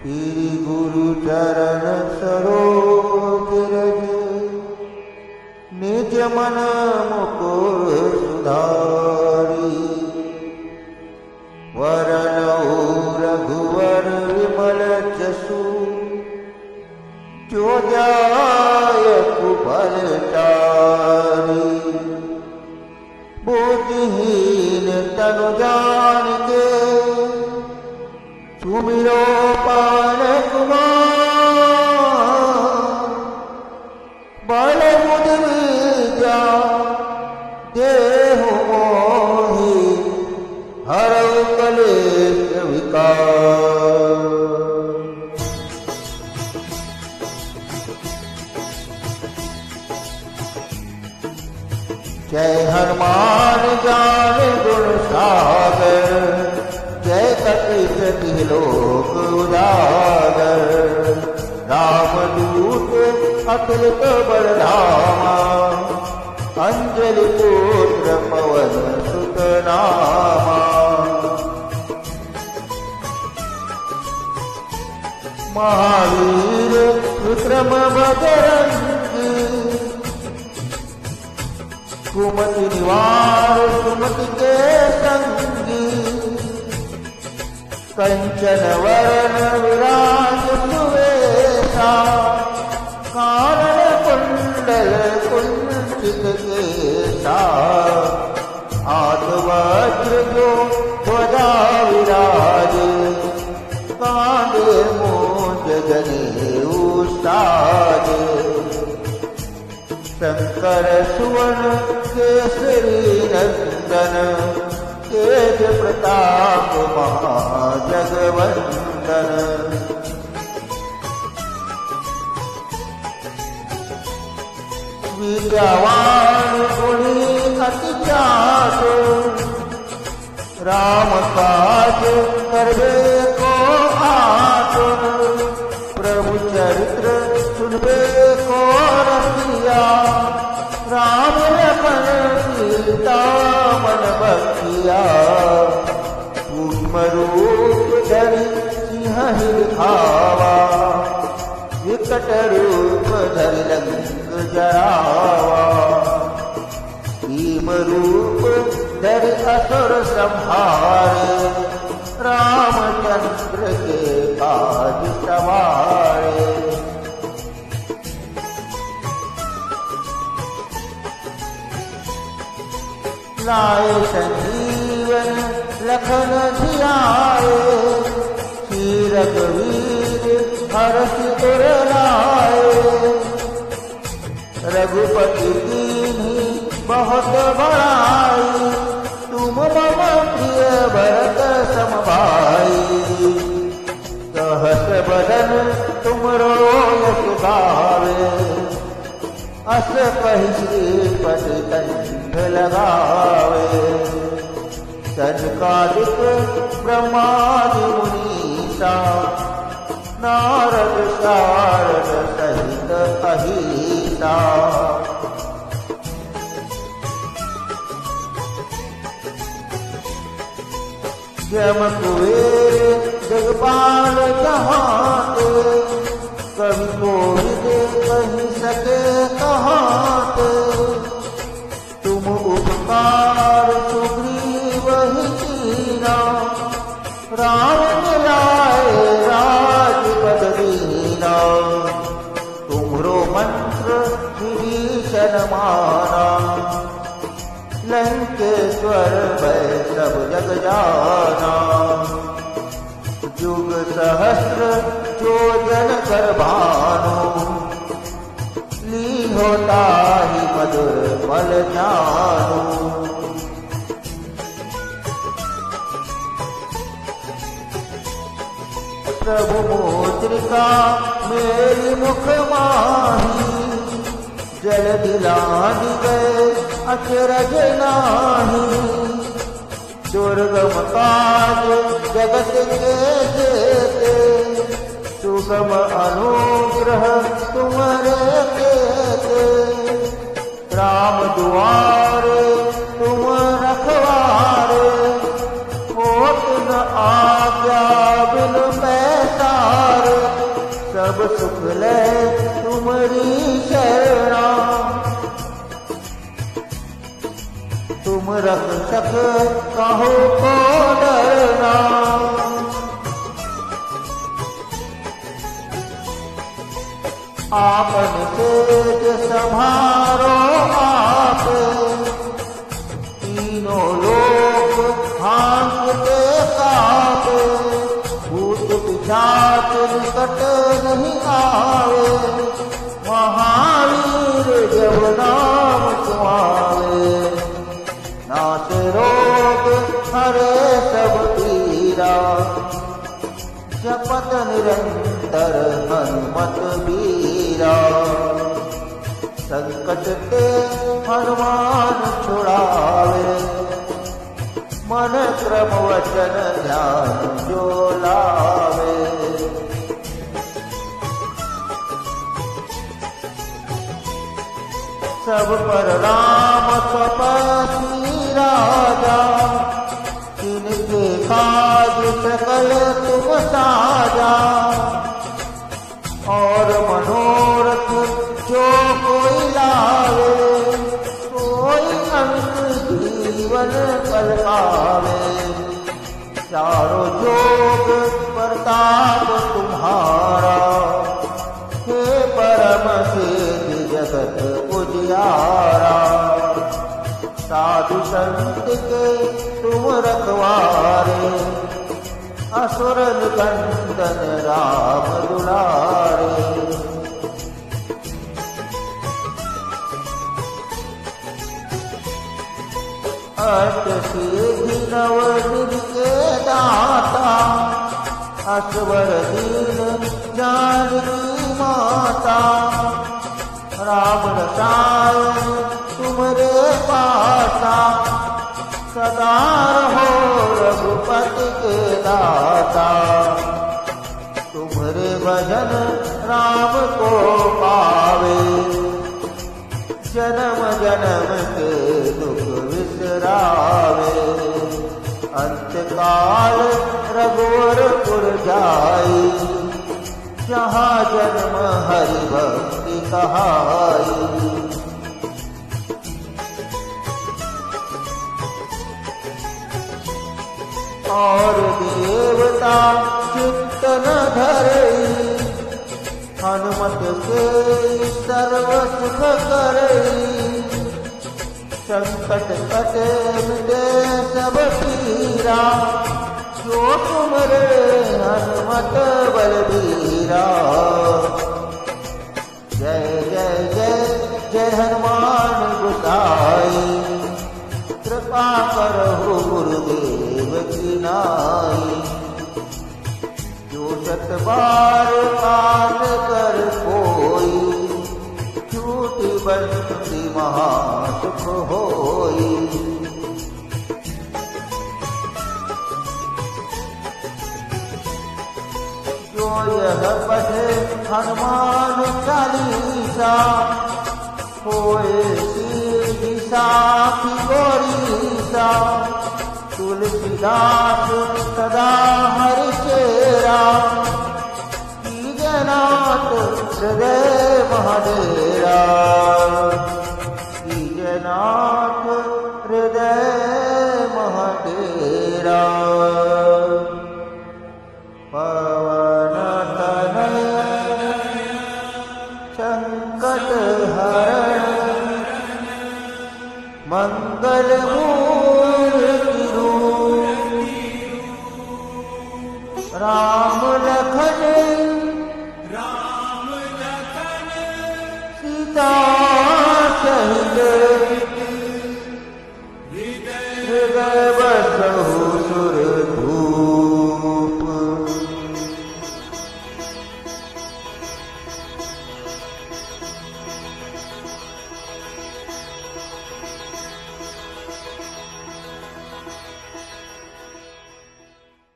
श्री गुरु चरण सरोज रज, निज मन मुकुर सुधारी। वरनऊ रघुवर विमल जसु, जो जायकु फलचारी। बुद्धिहीन तनु जानिके, सुमिरो पवन कुमार। बल बुद्धि विद्या देहु मोहि, हरऊ कलेश विकार। जय हनुमान ज्ञान गुण सागर, जय कपीस लोक उजागर। रामदूत अतुलित बलधामा, अंजलि पुत्र पवन सुत नामा। महावीर विक्रम बजरंगी, कुमति निवार सुमति के संगी। कंचन वरण विराज सुवेशा, कानन कुंडल कुंचित केशा। हाथ वज्र जो ध्वजा विराजे, कांधे मूंज जनेऊ साजे। शंकर सुवन केसरी नंदन, तेज प्रताप महाजगवंदन। विद्यावान गुणी अति चातु, राम काज करबे को आतुर। प्रभु चरित्र सुनबे को रसिया, राम लखन सीता मन बसिया। सूक्ष्म रूप धरि सिंह दिखावा, विकट रूप धरि लंक जरावा। भीम रूप धरि असुर संहारे, रामचंद्र के काज सवारे। लाए संजीवन लखन धियाए, श्री रघुवीर हरषि उर लाए। रघुपति कीन्ही बहुत बड़ाई, तुम मम प्रिय भरत सम भाई। सहस बदन तुमरो यश गावे, अस कहि श्रीपति कंठ लगावे। सनकादिक ब्रह्मादि मुनीसा, नारद शारद सहित अहिसा। जम कुबेर जगपाल जहाते, कवि कोविद कहि सके कहाते। तुम उपकार सुग्रीव ही कीना, राम मिलाए राजपद दीना। तुम्हरो मंत्र विभीषण माना, लंकेश्वर भय सब जग जाना। युग सहस्र योजन कर भानु, लीनो ताहि मधुर फल जानू। प्रभु मुद्रिका मेरी मुख माही, जल दिलानि गए अचरज नाही। दुर्गम काज जगत के जेते, सुगम अनुग्रह तुम्हारे केते। राम दुआरे तुम रखवारे, होत न आज्ञा बिन पैसारे। तुम रक्षक कहो को डरना। आपन तेज संभारो आप, तीनों लोग भांगते कापे। भूत पिशाच निकट नहीं आवे, महावीर जब नाम तुम्हारे। नाश रोग हरे सब पीरा, जपत निरंतर हनुमत बीरा। संकट ते हनुमान छुड़ावे, मन क्रम वचन ध्यान जो लावे। सब पर राम तपस्वी राजा, जिनके काज सकल तुम साजा। और मनोरथ जो कोई लावे, कोई अंत जीवन कल पावे। चारों जोग प्रताप तुम्हारा, हे परम सिद्ध जगत उजियारा। साधु संत के तुम रखवारे, असुर निकंदन राम दुलारे। अष्ट सिद्धि नव निधि के दाता, असवर दीन जानकी माता। राम रसायन तुमरे पासा, सदा रहो रघुपति के दाता। तुम्हारे भजन राम को पावे, जन्म जन्म के दुख विसरावे। अंतकाल रघुवरपुर जाई, जहाँ जन्म हरि भक्ति कहाई। और देवता चित्तन धरई, हनुमत से सर्व सुख करई। संकट कटे मिटे सब पीरा, जो तुमरे हनुमत बलबीरा। जय जय जय जय हनुमान गोसाई, कृपा करहु गुरुदेव की नाई। जो शत बार पाठ कर कोई, छूटी बंसी महासुख होई। जो यह पढ़े हनुमान चालीसा, होए सीसा की गोरीसा। तुलसीदास सदा हरि चेरा, कीजनाथ हृदय महाडेरा। कीजनाथ हृदय महाडेरा। पवन तनय संकट हरण, मंगल मूर्ति रूप। राम लखन सीता सहित